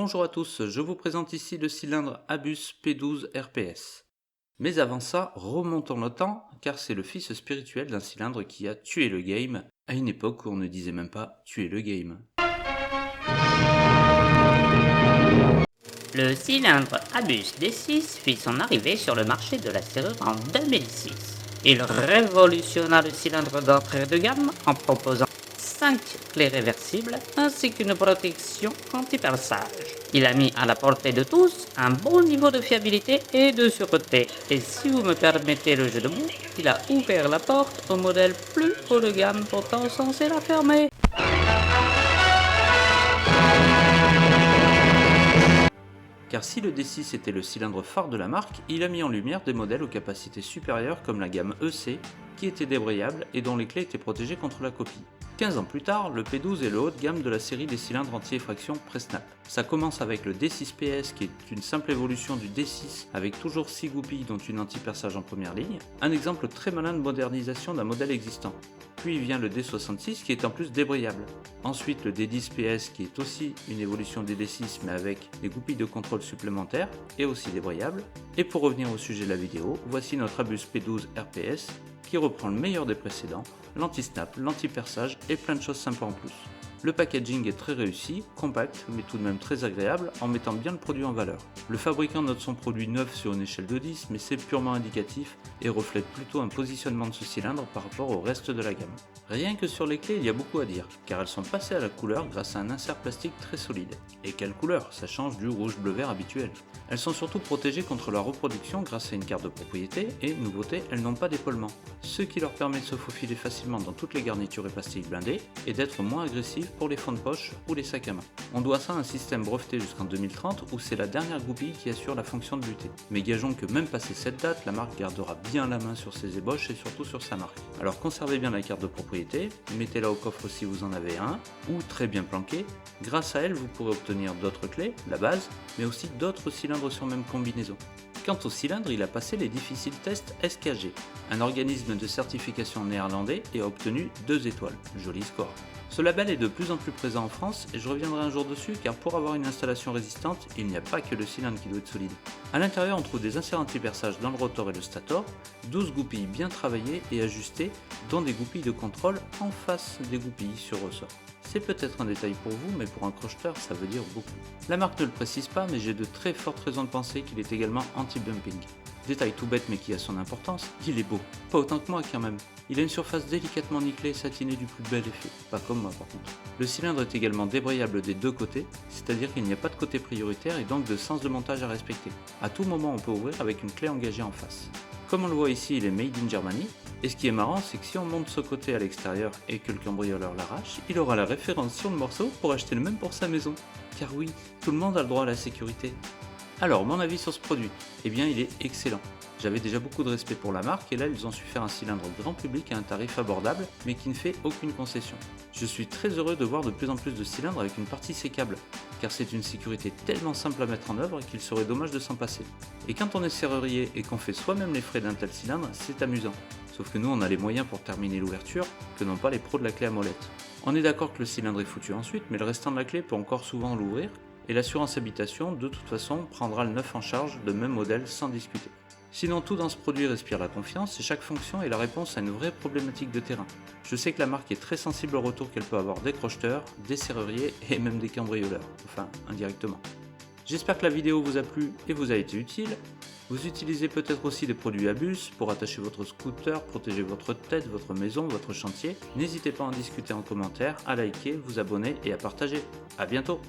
Bonjour à tous, je vous présente ici le cylindre Abus P12 RPS. Mais avant ça, remontons le temps, car c'est le fils spirituel d'un cylindre qui a tué le game, à une époque où on ne disait même pas tuer le game. Le cylindre Abus D6 fit son arrivée sur le marché de la serrure en 2006. Il révolutionna le cylindre d'entrée de gamme en proposant 5 clés réversibles ainsi qu'une protection anti-perçage. Il a mis à la portée de tous un bon niveau de fiabilité et de sûreté. Et si vous me permettez le jeu de mots, il a ouvert la porte au modèle plus haut de gamme pourtant censé la fermer. Car si le D6 était le cylindre phare de la marque, il a mis en lumière des modèles aux capacités supérieures comme la gamme EC, qui était débrayable et dont les clés étaient protégées contre la copie. 15 ans plus tard, le P12 est le haut de gamme de la série des cylindres anti-effraction Presnap. Ça commence avec le D6PS qui est une simple évolution du D6 avec toujours 6 goupilles dont une anti-perçage en première ligne, un exemple très malin de modernisation d'un modèle existant. Puis vient le D66 qui est en plus débrayable. Ensuite le D10PS qui est aussi une évolution des D6 mais avec des goupilles de contrôle supplémentaires et aussi débrayable. Et pour revenir au sujet de la vidéo, voici notre Abus P12 RPS qui reprend le meilleur des précédents, l'anti-snap, l'anti-perçage et plein de choses sympas en plus. Le packaging est très réussi, compact mais tout de même très agréable en mettant bien le produit en valeur. Le fabricant note son produit neuf sur une échelle de 10 mais c'est purement indicatif et reflète plutôt un positionnement de ce cylindre par rapport au reste de la gamme. Rien que sur les clés il y a beaucoup à dire car elles sont passées à la couleur grâce à un insert plastique très solide. Et quelle couleur, ça change du rouge bleu vert habituel. Elles sont surtout protégées contre la reproduction grâce à une carte de propriété et, nouveauté, elles n'ont pas d'épaulement, ce qui leur permet de se faufiler facilement dans toutes les garnitures et pastilles blindées et d'être moins agressives pour les fonds de poche ou les sacs à main. On doit ça à un système breveté jusqu'en 2030 où c'est la dernière goupille qui assure la fonction de lutter. Mais gageons que même passé cette date, la marque gardera bien la main sur ses ébauches et surtout sur sa marque. Alors conservez bien la carte de propriété, mettez-la au coffre si vous en avez un, ou très bien planqué. Grâce à elle, vous pourrez obtenir d'autres clés, la base, mais aussi d'autres cylindres sur même combinaison. Quant au cylindre, il a passé les difficiles tests SKG, un organisme de certification néerlandais, et a obtenu 2 étoiles, joli score. Ce label est de plus en plus présent en France et je reviendrai un jour dessus car pour avoir une installation résistante, il n'y a pas que le cylindre qui doit être solide. A l'intérieur on trouve des inserts anti-perçage dans le rotor et le stator, 12 goupilles bien travaillées et ajustées, dont des goupilles de contrôle en face des goupilles sur ressort. C'est peut-être un détail pour vous, mais pour un crocheteur, ça veut dire beaucoup. La marque ne le précise pas, mais j'ai de très fortes raisons de penser qu'il est également anti-bumping. Détail tout bête mais qui a son importance, il est beau. Pas autant que moi quand même. Il a une surface délicatement nickelée et satinée du plus bel effet. Pas comme moi par contre. Le cylindre est également débrayable des deux côtés, c'est-à-dire qu'il n'y a pas de côté prioritaire et donc de sens de montage à respecter. À tout moment on peut ouvrir avec une clé engagée en face. Comme on le voit ici, il est made in Germany. Et ce qui est marrant, c'est que si on monte ce côté à l'extérieur et que le cambrioleur l'arrache, il aura la référence sur le morceau pour acheter le même pour sa maison. Car oui, tout le monde a le droit à la sécurité. Alors, mon avis sur ce produit, eh bien il est excellent. J'avais déjà beaucoup de respect pour la marque et là ils ont su faire un cylindre grand public à un tarif abordable mais qui ne fait aucune concession. Je suis très heureux de voir de plus en plus de cylindres avec une partie sécable, car c'est une sécurité tellement simple à mettre en œuvre qu'il serait dommage de s'en passer. Et quand on est serrurier et qu'on fait soi-même les frais d'un tel cylindre, c'est amusant. Sauf que nous on a les moyens pour terminer l'ouverture que n'ont pas les pros de la clé à molette. On est d'accord que le cylindre est foutu ensuite, mais le restant de la clé peut encore souvent l'ouvrir, et l'assurance habitation de toute façon prendra le neuf en charge de même modèle sans discuter. Sinon tout dans ce produit respire la confiance et chaque fonction est la réponse à une vraie problématique de terrain. Je sais que la marque est très sensible au retour qu'elle peut avoir des crocheteurs, des serruriers et même des cambrioleurs, enfin indirectement. J'espère que la vidéo vous a plu et vous a été utile. Vous utilisez peut-être aussi des produits Abus pour attacher votre scooter, protéger votre tête, votre maison, votre chantier. N'hésitez pas à en discuter en commentaire, à liker, vous abonner et à partager. A bientôt!